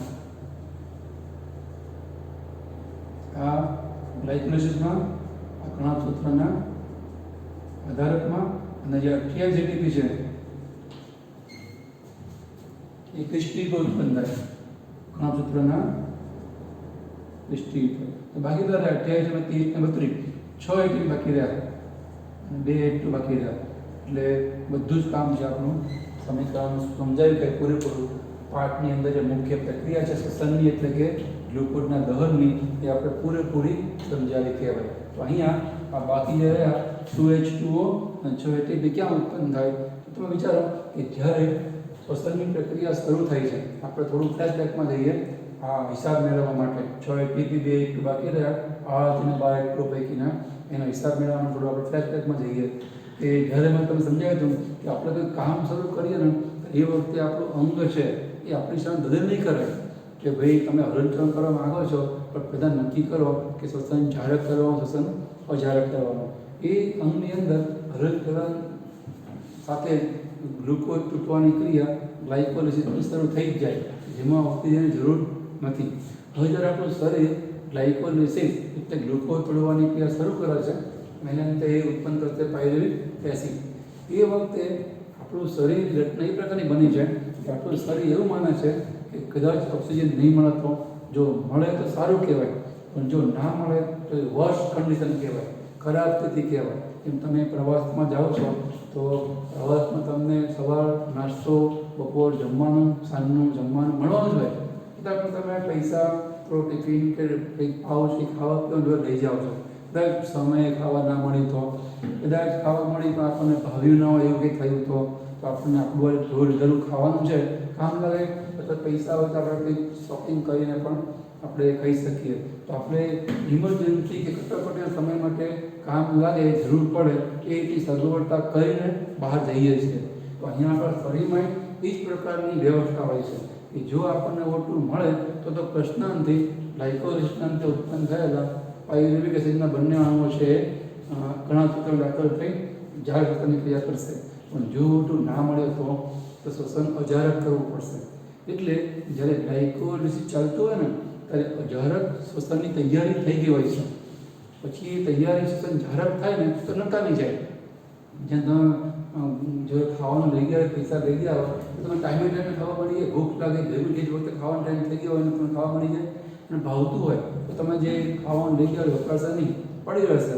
આ ગ્લાયકોલિસિસમાં, આ કણસૂત્રના આધારકમાં, અને જે 28 એટીપી છે એ ક્રિસ્ટી પર ઉત્પન્ન થાય કણસૂત્રના ક્રિસ્ટી પર. તો બાકી તો 28 અને 30 અને 32 6 એટીપી બાકી રહ્યા અને બે H2 બાકી રહ્યા. એટલે બધું જ કામ છે આપણું સમીકરણ સમજાયું કે પૂરેપૂરું પાઠની અંદર જે મુખ્ય પ્રક્રિયા છે શ્વસનની એટલે કે ગ્લુકોઝના દહનની એ આપણે પૂરેપૂરી સમજાવી કહેવાય. તો અહીંયા આ બાકી જે રહ્યા 2H2O અને 6 એટીપી ક્યાં ઉત્પન્ન થાય? તો તમે વિચારો કે જ્યારે શ્વસનની પ્રક્રિયા શરૂ થઈ છે, આપણે થોડું ફ્લેશબેકમાં જઈએ આ હિસાબ મેળવવા માટે. 6 એટીપી બે H2 બાકી રહ્યા, 8 અને 12 H2 પૈકીના એનો હિસાબ મેળવવા થોડું આપણે ફ્લેશબેકમાં જઈએ. કે જ્યારે મેં તમને સમજાવ્યું હતું કે આપણે કોઈ કામ શરૂ કરીએ ને એ વખતે આપણું અંગ છે એ આપણી સામે દલીલ નહીં કરે કે ભાઈ તમે હલનચલન કરવા માંગો છો, પણ બધા નક્કી કરો કે શ્વસન જાહેરાત કરવાનું, શ્વસન અજાહેરાત કરવાનું. એ અંગની અંદર હલનચલન સાથે ગ્લુકોઝ તૂટવાની ક્રિયા ગ્લાયકોલિસિસની શરૂ થઈ જ જાય, જેમાં ઓક્સિજનની જરૂર નથી. હવે જ્યારે આપણું શરીર ગ્લાયકોલિસિસ એટલે ગ્લુકોઝ તોડવાની ક્રિયા શરૂ કરે છે, એના અંતે એ ઉત્પન્ન કરશે પાયરુવેટ એસિડ. એ વખતે આપણું શરીર રચના એ પ્રકારની બની છે કે આપણું શરીર એવું માને છે કે કદાચ ઓક્સિજન નહીં મળે તો જો મળે તો સારું કહેવાય, પણ જો ના મળે તો વર્સ્ટ કન્ડિશન કહેવાય, ખરાબ સ્થિતિ કહેવાય. એમ તમે પ્રવાસમાં જાઓ છો તો પ્રવાસમાં તમને સવાર નાસ્તો બપોર જમવાનું સાંજનું જમવાનું મળવાનું જ હોય, છતાં પણ તમે પૈસા થોડો ટિફિન કે કંઈક પાઉચ કે ખાવા પીવાનું જો લઈ જાઓ છો, કદાચ સમયે ખાવા ના મળી તો, કદાચ ખાવા મળી પણ આપણને ભાવ્યું ન હોય એવું કંઈક થયું તો આપણને આખું રોજ જરૂર ખાવાનું છે કામ લાગે, અથવા પૈસા હોય તો આપણે કંઈક શોપિંગ કરીને પણ આપણે ખાઈ શકીએ. તો આપણે ઇમરજન્સી કે કટોકટીના સમય માટે કામ લાગે, જરૂર પડે એ એટલી સગવડતા કરીને બહાર જઈએ છીએ. તો અહીંયા આપણા શરીરમાં એ જ પ્રકારની વ્યવસ્થા હોય છે કે જો આપણને ઓટલું મળે તો પ્રશ્નાંતથી ગ્લાયકોલિસિસના ઉત્પન્ન થયેલા પાયરુવેટ એસિડના બંને અણુઓ છે ઘણા સૂત્રો દાખલ થઈ ઝાડ શ્વસનની ક્રિયા કરશે. પણ જો ઓટલું ના મળે તો શ્વસન અજારક કરવું પડશે. એટલે જ્યારે ગ્લાયકોલિસિસ ચાલતું હોય ને ત્યારે અજારક શ્વસનની તૈયારી થઈ ગઈ હોય છે. પછી એ તૈયારી શ્વસન જારક થાય ને તો નકામી જાય. જેમ તમે જો ખાવાનું લઈ ગયા હોય, પૈસા લઈ ગયા હોય તો તમે ટાઈમે ખાવા મળી જાય, ભૂખ લાગે જરૂર એ જ વખતે ખાવાનો ટાઈમ થઈ ગયો હોય અને તમને ખાવા મળી જાય અને ભાવતું હોય તો તમે જે ખાવાનું લઈ ગયા હોય વપરાશે નહીં, પડી રહેશે.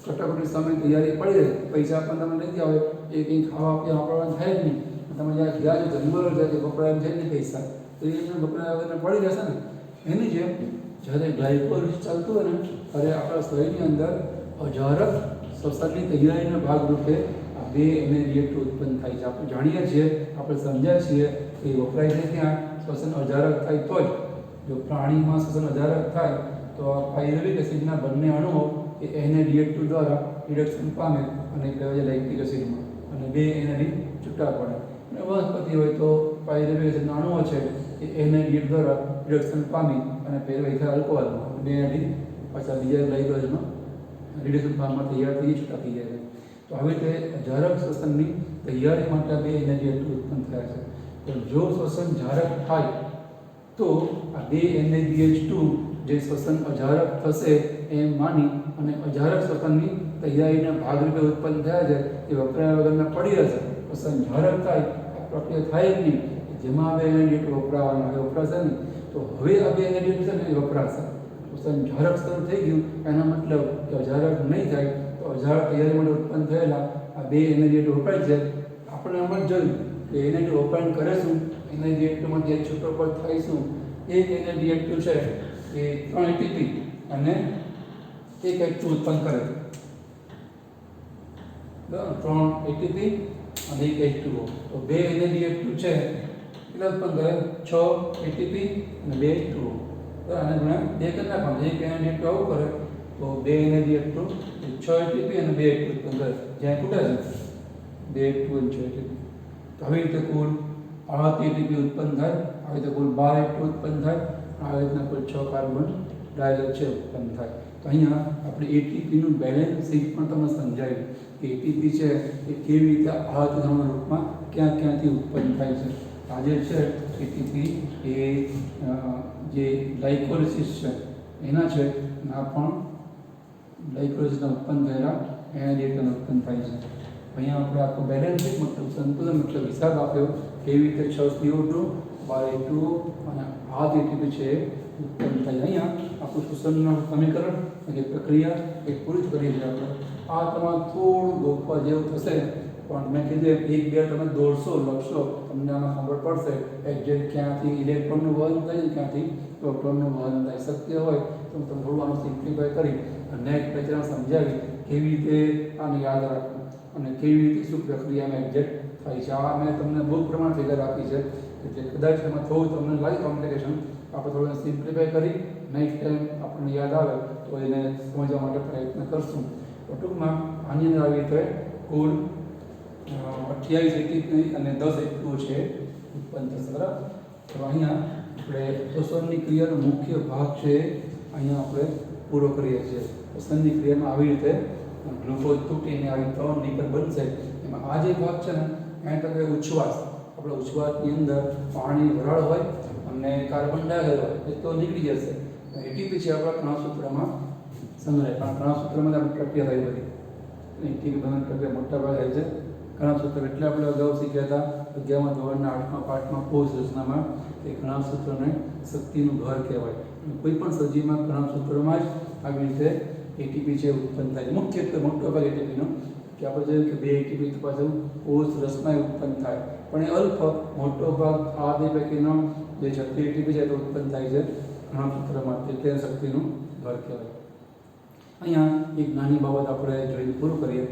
કટોકટી સમય તૈયારી પડી રહે, પૈસા પણ તમે લઈ ગયા હોય એ કંઈ ખાવા પીવા વાપરવાનું થાય જ નહીં. તમે જ્યાં ગયા છો જન્મરો જાય વપરાય છે નહીં પૈસા, તો એને વપરાય વગર પડી રહેશે ને. એની જેમ જ્યારે ગ્લાયકોલિસિસ ચાલતું હોય ને ત્યારે આપણા શરીરની અંદર અજારક શ્વસનની તૈયારીના ભાગરૂપે આ બે એનર્જી ઉત્પન્ન થાય છે. આપણે જાણીએ છીએ, આપણે સમજ્યા છીએ કે વપરાય છે ત્યાં શ્વસન અજારક થાય તો જ. જો પ્રાણીમાં શ્વસન અજારક થાય તો આ પાયરુવેટ એસિડના બંને અણુઓ એ એનએડીએચ2 દ્વારા રિડક્શન પામે અને કહેવાય છે લેક્ટિક એસિડમાં, અને બે એનએડી છૂટા પડે. અને વનસ્પતિ હોય તો પાયરુવેટ એસિડના અણુઓ છે એ એનએડીએચ દ્વારા રિડક્શન પામી અને પેરવાઈ થાય આલ્કોહોલમાં, બે એનએડી પાછા બીજા ગ્લાયકોજનમાં રિડક્શન પામમાં તૈયાર થઈ છૂટા થઈ જાય છે. તો હવે તે જારક શ્વસનની તૈયારી માટે બે એનએડીએચ2 ઉત્પન્ન થયા છે. તો જો શ્વસન જારક થાય તો આ બે એનએડીએચ2 જે શ્વસન અજારક થશે એમ માની અને અજારક શ્વસનની તૈયારીના ભાગરૂપે ઉત્પન્ન થયા છે એ વપરાયા વગરના પડી રહેશે. શ્વસન જારક થાય આ પ્રક્રિયા થાય જ નહીં, જેમાં બે એનએડીએચ2 વપરાવાના હવે વપરાશે નહીં. તો હવે આ બે એનએડીએચ2 છે ને એ વપરાશે. શ્વસન જારક શરૂ થઈ ગયું એનો મતલબ કે અજારક નહીં થાય તો અજારક તૈયારી માટે ઉત્પન્ન થયેલા આ બે એનએડીએચ2 વપરાય છે. આપણે આમ જ જોયું કે એનએડીએચ2 ઓપન કરે શું, એનએડીએચ2માંથી એક છૂટો પર થાય શું. એક એનએડીએચ2 છે એ 3 એટીપી અને એક H2 ઉત્પન્ન કરે, બરાબર, 3 એટીપી અને એક H2O. તો બે એનએડીએચ2 છે એટલે ઉત્પન્ન કરે 6 એટીપી અને 2 H2O. આને ગુણ્યા 2 કરી નાખવાનું. એક એનએડીએચ2 આવું કરે તો બે એનએડીએચ2 6 એટીપી અને 2 H2 ઉત્પન્ન કરે. જ્યાં ખૂટા છે 2 H2 અને 6 એટીપી. તો આવી રીતે કુલ 8 એટીપી ઉત્પન્ન થાય, આવી રીતે કુલ 12 H2 ઉત્પન્ન થાય, આવી રીતના કુલ 6 કાર્બન ડાયોક્સાઇડ છે ઉત્પન્ન થાય. તો અહીંયા આપણે એટીપીનું બેલેન્સિંગ પણ તમને સમજાવ્યું કે એટીપી છે એ કેવી રીતે આ ધર્મના રૂપમાં ક્યાંથી ઉત્પન્ન થાય છે. આજે છે એટીપી એ જે ગ્લાયકોલિસિસ છે એના છે ના પણ ગ્લાયકોલિસિસના ઉત્પન્ન થયેલા એનએડીએચ2 ઉત્પન્ન થાય છે. અહીંયા આપણે આખો બેલેન્સિંગ મતલબ સંતુલન મતલબ હિસાબ આપ્યો કેવી રીતે 6 CO2 12 H2O અને 8 એટીપી છે ઉત્પન્ન થાય. અહીંયા આપણું શ્વસનનું સમીકરણ જે પ્રક્રિયા એ પૂરી કરી છે આપણે. આ તમારે થોડું ગોખવા જેવું થશે પણ મેં કીધું એક બે તમે દોડશો લખશો તમને આમાં ખબર પડશે એક્ઝેક્ટ ક્યાંથી ઇલેક્ટ્રોનનું વહન થાય ને ક્યાંથી પ્રોટોનનું વહન થાય. શક્ય હોય તો તમે થોડું આનું સિમ્પ્લિફાય કરી અને નેક્સ્ટ લેક્ચરમાં સમજાવી કેવી રીતે આને યાદ રાખવું અને કેવી રીતે શું પ્રક્રિયામાં એક્ઝેક્ટ થાય છે. આ મેં તમને બહુ પ્રમાણ ફિગર આપી છે કે કદાચ એમાં થોડું તમને લાગે કોમ્પ્લિકેશન, આપણે થોડું સિમ્પ્લિફાય કરી નેક્સ્ટ ટાઈમ આપણને યાદ આવે તો એને સમજવા માટે પ્રયત્ન કરશું. તો ટૂંકમાં આની અંદર આવી રીતે કુલ 28 એટીપી અને 10 H2O છે ઉત્પન્ન થશે, બરાબર. તો અહીંયા આપણે શ્વસનની ક્રિયાનો મુખ્ય ભાગ છે અહીંયા આપણે પૂરો કરીએ છીએ. શ્વસનની ક્રિયામાં આવી રીતે ગ્લુકોઝ તૂટીને આવી 3 લીટર બનશે. એમાં આ જે ભાગ છે ને એને તો કે ઉચ્છવાસ. આપણે ઉચ્છવાસની અંદર પાણી વરાળ હોય અને કાર્બન ડાયોક્સાઇડ હોય એ તો નીકળી જશે. એટીપી છે આપણા કણાસૂત્રમાં સંગ્રહ, પણ કણાસૂત્રમાં આપણી પ્રક્રિયા થઈ બધી એટીપી બનવાની પ્રક્રિયા મોટા ભાગે થાય છે કણાસૂત્ર. એટલે આપણે અગાઉ શીખ્યા હતા 11મા ધોરણના 8મા પાઠમાં કોષ રચનામાં કે કણાસૂત્રને શક્તિનું ઘર કહેવાય. કોઈ પણ સજીવમાં કણાસૂત્રમાં જ આવી રીતે એટીપી છે ઉત્પન્ન થાય. મુખ્યત્વે મોટો ભાગ એટીપીનો કે આપણે જોયું કે 2 એટીપી તો પાછું કોષ રસમાં ઉત્પન્ન થાય, પણ એ અલ્પ મોટો ભાગ આ બે પૈકીનો જે 36 એટીપી છે તો ઉત્પન્ન થાય છે કણાભસૂત્રમાં, તે શક્તિનું ઘર કહેવાય. અહીંયા એક નાની બાબત આપણે જોઈને પૂરું કરીએ.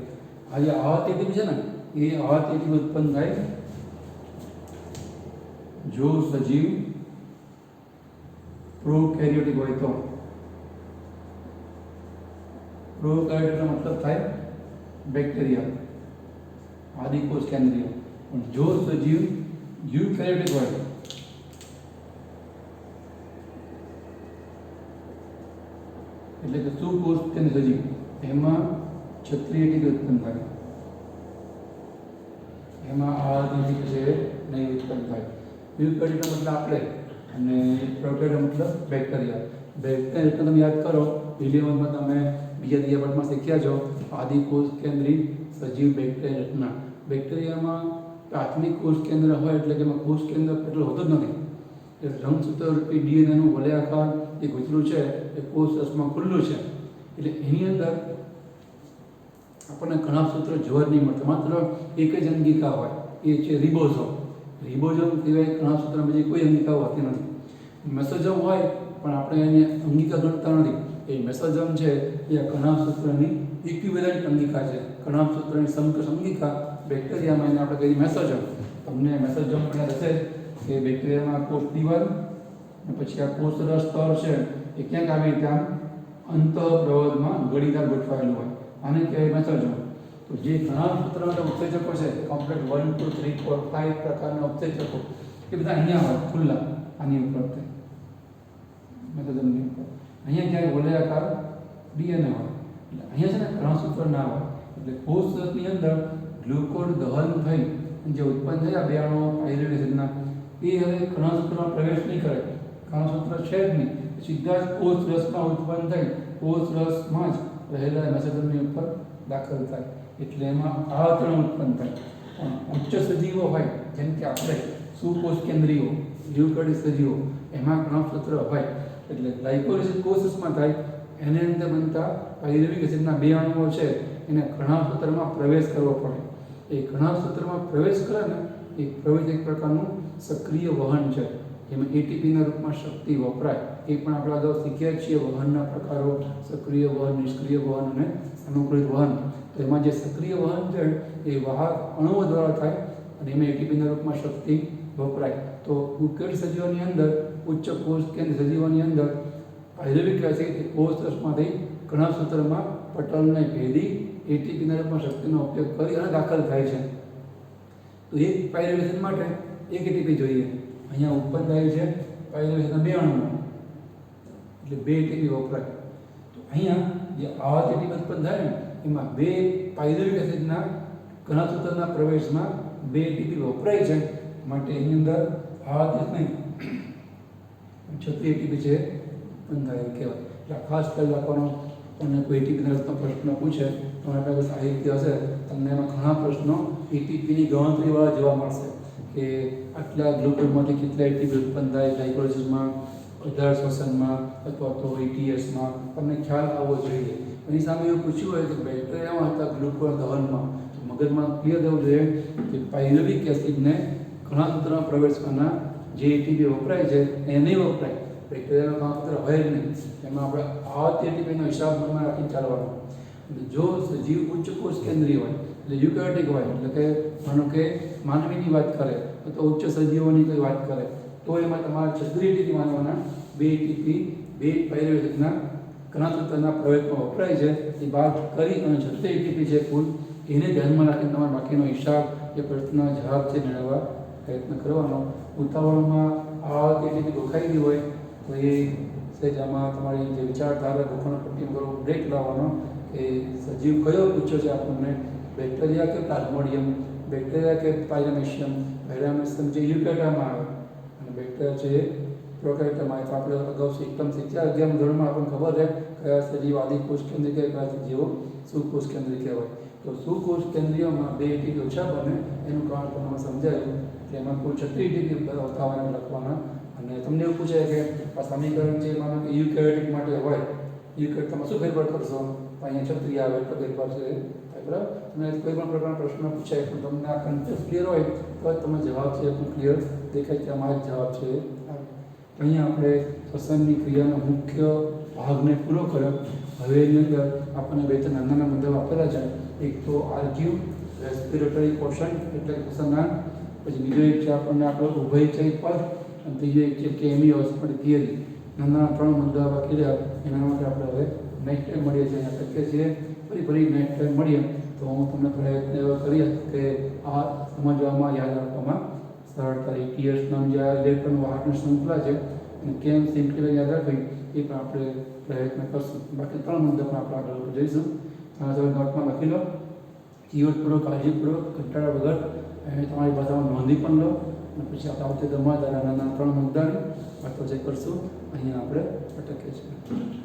આજે આવા એટીપી છે ને એ આવા એટીપી ઉત્પન્ન થાય જો સજીવ પ્રોકેરિયોટિક હોય તો. પ્રોકેરિયોટિકનો મતલબ થાય બેક્ટેરિયા, આદિકોષ કેન્દ્રીય. પણ જો સજીવ યુકેરિયોટિક હોય એટલે કે સુકોષ કેન્દ્ર સજીવ, એમાં 36 એટીપી ઉત્પન્ન થાય, એમાં આ એટીપી છે નહીં ઉત્પન્ન થાય. યુકેરિયોટિકનો મતલબ આપણે અને પ્રોકેરિયોટિક મતલબ બેક્ટેરિયા. બેક્ટેરિયા તમે યાદ કરો 11માં તમે બીજા પાઠમાં શીખ્યા છો આદિકોષ કેન્દ્રી સજીવ બેક્ટેરિયા રચના. બેક્ટેરિયામાં પ્રાથમિક કોષ કેન્દ્ર હોય એટલે કે એમાં કોષ કેન્દ્ર એટલું હોતું જ નથી. એ રંગસૂત્ર રૂપી ડીએનએનું વલયાકાર જે ગૂંચળું છે એ કોષ રસમાં ખુલ્લું છે, એટલે એની અંદર આપણને કણાભસૂત્ર જોવા જ નહીં મળતું. માત્ર એક જ અંગિકા હોય, એ છે રિબોઝોમ. રિબોઝોમ સિવાય કણાભસૂત્રમાં બીજી કોઈ અંગિકાઓ હોતી નથી. મેસોઝોમ હોય પણ આપણે એને અંગિકા ગણતા નથી. એ મેસોઝોમ છે એ કણાભસૂત્રની ઇક્વિવેલન્ટ અંગિકા છે. કણાભસૂત્રની સમકક્ષ અંગિકા બેક્ટેરિયામાં એને આપણે કહીએ મેસોઝોમ. તમને મેસોઝોમ પણ હશે કે બેક્ટેરિયામાં કોષ દિવાલ અને પછી આ કોષરસ સ્તર છે એ ક્યાંક આવી રીતે આમ અંતઃપ્રવાહમાં ગળીદાર ગોઠવાયેલું હોય, આને કહેવાય મેસોઝોમ. તો જે કણાભસૂત્રના ઉત્સેચકો છે કોમ્પ્લેક્સ 1, 2, 3, 4, 5 પ્રકારના ઉત્સેચકો એ બધા અહીંયા હોય ખુલ્લા, આની ઉપર મેસોઝોમની ઉપર. અહીંયા ક્યાંક વલયાકાર ડીએનએ હોય, એટલે અહીંયા છે ને કણાભસૂત્ર ના હોય. એટલે કોષરસની અંદર ગ્લુકોઝ દહન થઈ જે ઉત્પન્ન થયા બે અણુઓ પાયરુવેટ એસિડના, એ હવે કણાભસૂત્રમાં પ્રવેશ નહીં કરે. કણાભસૂત્ર છે જ નહીં, સીધા જ કોષ રસમાં ઉત્પન્ન થઈ કોષ રસમાં જ રહેલા મેસોઝોમની ઉપર દાખલ થાય, એટલે એમાં આવતરણ ઉત્પન્ન થાય. પણ ઉચ્ચ સજીવો હોય જેમ કે આપણે સુકોષ કેન્દ્રીયો યુકેરિયોટિક સજીવો, એમાં કણાભસૂત્ર હોય એટલે ગ્લાયકોલિસિસ કોષમાં થાય. એને અંદર બનતા પાયરુવેટ એસિડના બે અણુઓ છે એને કણાભસૂત્રમાં પ્રવેશ કરવો પડે. એ કણાભસૂત્રમાં પ્રવેશ કરે ને એ પ્રવેશ એક પ્રકારનું સક્રિય વહન છે, જેમાં એટીપીના રૂપમાં શક્તિ વપરાય. એ પણ આપણે અગાઉ શીખ્યા છીએ વહનના પ્રકારો, સક્રિય વહન, નિષ્ક્રિય વહન અને અનુકૂલિત વહન. તો એમાં જે સક્રિય વહન છે એ વાહક અણુઓ દ્વારા થાય અને એમાં એટીપીના રૂપમાં શક્તિ વપરાય. તો યુકેરિયોટિક સજીવોની અંદર ઉચ્ચ કોષ કેન્દ્ર સજીવોની અંદર પાયરુવેટ એસિડ કોષ રસમાંથી કણાભસૂત્રમાં પટલને ભેદી એટીપીના રૂપમાં શક્તિનો ઉપયોગ કરી અને દાખલ થાય છે. તો એક પાયરુવેટ એસિડ માટે એક એટીપી જોઈએ. અહીંયા ઉત્પન્ન થાય છે પાયરુવેટ એસિડના બે અણુઓ એટલે 2 એટીપી વપરાય. તો અહીંયા જે આવા એટીપી ઉત્પન્ન થાય ને એમાં 2 પાયરુવેટ એસિડના કણાભસૂત્રના પ્રવેશમાં 2 એટીપી વપરાય છે, માટે એની અંદર આવા નહીં 36 એટીપી છે ઉત્પન્ન થાય કહેવાય. એટલે ખાસ ખ્યાલ રાખવાનો. તમને કોઈ એટીપીના રસનો પ્રશ્ન પૂછે તમારા પાસે સાહિત્ય હશે, તમને એમાં ઘણા પ્રશ્નો એટીપીની ગણતરીવાળા જોવા મળશે કે આટલા ગ્લુકોઝમાંથી કેટલા એટીપી ઉત્પન્ન થાય ગ્લાયકોલિસિસમાં, ઉદાર શ્વસનમાં અથવા તો ETSમાં. તમને ખ્યાલ આવવો જોઈએ. એની સામે એવું પૂછ્યું હોય કે બેક્ટેરિયામાં હતા ગ્લુકોઝ દહનમાં, તો મગજમાં ક્લિયર થવું જોઈએ કે પાયરુવેટ એસિડને કણાભસૂત્રમાં પ્રવેશવાના જે એટીપી વપરાય છે એ નહીં વપરાય. બેક્ટેરિયાનો કણાભસૂત્ર હોય જ નહીં, એમાં આપણે આ એટીપીનો હિસાબ મનમાં રાખીને ચાલવાનો. જો સજીવ ઉચ્ચ કોષ કેન્દ્રીય હોય એટલે યુકેરિયોટિક હોય, એટલે કે માનો કે માનવીની વાત કરે અથવા ઉચ્ચ સજીવોની કોઈ વાત કરે તો એમાં તમારે 36 એટીપી માનવાના. 2 એટીપી 2 પાયરુવેટ એસિડના કણાભસૂત્રના પ્રવેશમાં વપરાય છે એ બાદ કરી અને 36 એટીપી છે કુલ, એને ધ્યાનમાં રાખીને તમારે બાકીનો હિસાબ એ પ્રશ્નનો જવાબ છે મેળવવા પ્રયત્ન કરવાનો. ઉતાવળમાં આ એટીપી ગોખાઈ ગઈ હોય તો એ સહેજામાં તમારી જે વિચારધારા ગોખણપટ્ટીમાં કરો બ્રેક લાવવાનો કે સજીવ કયો પૂછ્યો છે આપણને, બેક્ટેરિયા કે પ્લાઝ્મોડિયમ, બેક્ટેરિયા કે પાયરેમેશિયમ. પાયરેમેશિયમ જે યુકેરિયોટામાં આવે અને બેક્ટેરિયા છે પ્રોકેરિયોટામાં આવે. તો આપણે અગાઉ સિસ્ટમ શીખ્યા 11મા ધોરણમાં આપણને ખબર છે કયા સજીવ આદિકોષ કેન્દ્રીય કયા સજીવો સુકોષ કેન્દ્રીય કહેવાય. તો સુકોષ કેન્દ્રીયમાં 2 એટીપી ઓછા બને એનું કારણ તમને સમજાયું કે એમાં કુલ 36 એટીપી બતાવવાના લખવાના. અને તમને એવું પૂછે કે આ સમીકરણ છે માનો કે યુકેરિયોટિક માટે હોય એ કરતા તમે શું ફેરફાર કરશો? તો અહીંયા છત્રી આવે એટલો ફેરફાર છે બરાબર. તમે કોઈ પણ પ્રકારના પ્રશ્ન પૂછાય પણ તમને આ કન્સેપ્ટ ક્લિયર હોય તો જ તમે જવાબ છે એ ક્લિયર દેખાય કે આમાં જ જવાબ છે. અહીંયા આપણે શ્વસનની ક્રિયાનો મુખ્ય ભાગને પૂરો કર્યો. હવે એની અંદર આપણને બે ત્રણ નાના મુદ્દાઓ આપેલા છે. એક તો આરક્યુ રેસ્પિરેટરી પોર્શન એટલે શ્વસનાન, પછી બીજો એક છે આપણને આપણો ઉભયચય પદ, અને ત્રીજો એક છે કેમિયોસ પણ થિયરી. નાના 3 મુદ્દા બાકી રહ્યા. એના માટે આપણે હવે નેક્સ્ટ ટાઈમ મળીએ છીએ અહીંયા શક્ય છીએ ફરી નેક્સ્ટ ટાઈમ મળીએ તો હું તમને પ્રયત્ન એવો કરીશ કે આ સમજવામાં યાદ રાખવામાં સરળતા. ટીયર્સ નામ જે ઇલેક્ટ્રોન વાહકની શૃંખલા છે અને કેમ શૃંખલા યાદ રાખવી એ પણ આપણે પ્રયત્ન કરશું. બાકી 3 મુદ્દા પણ આપણે આગળ જઈશું. તમે નોટમાં લખી લો, ચીવટપૂર્વક કાળજીપૂર્વક કંટાળા વગર અને તમારી ભાષામાં નોંધી પણ લો, અને પછી આપણે આવતી દરમિયાન નાના 3 મુદ્દાની વાતો જે કરશું અહીંયા આપણે અટકીએ છીએ.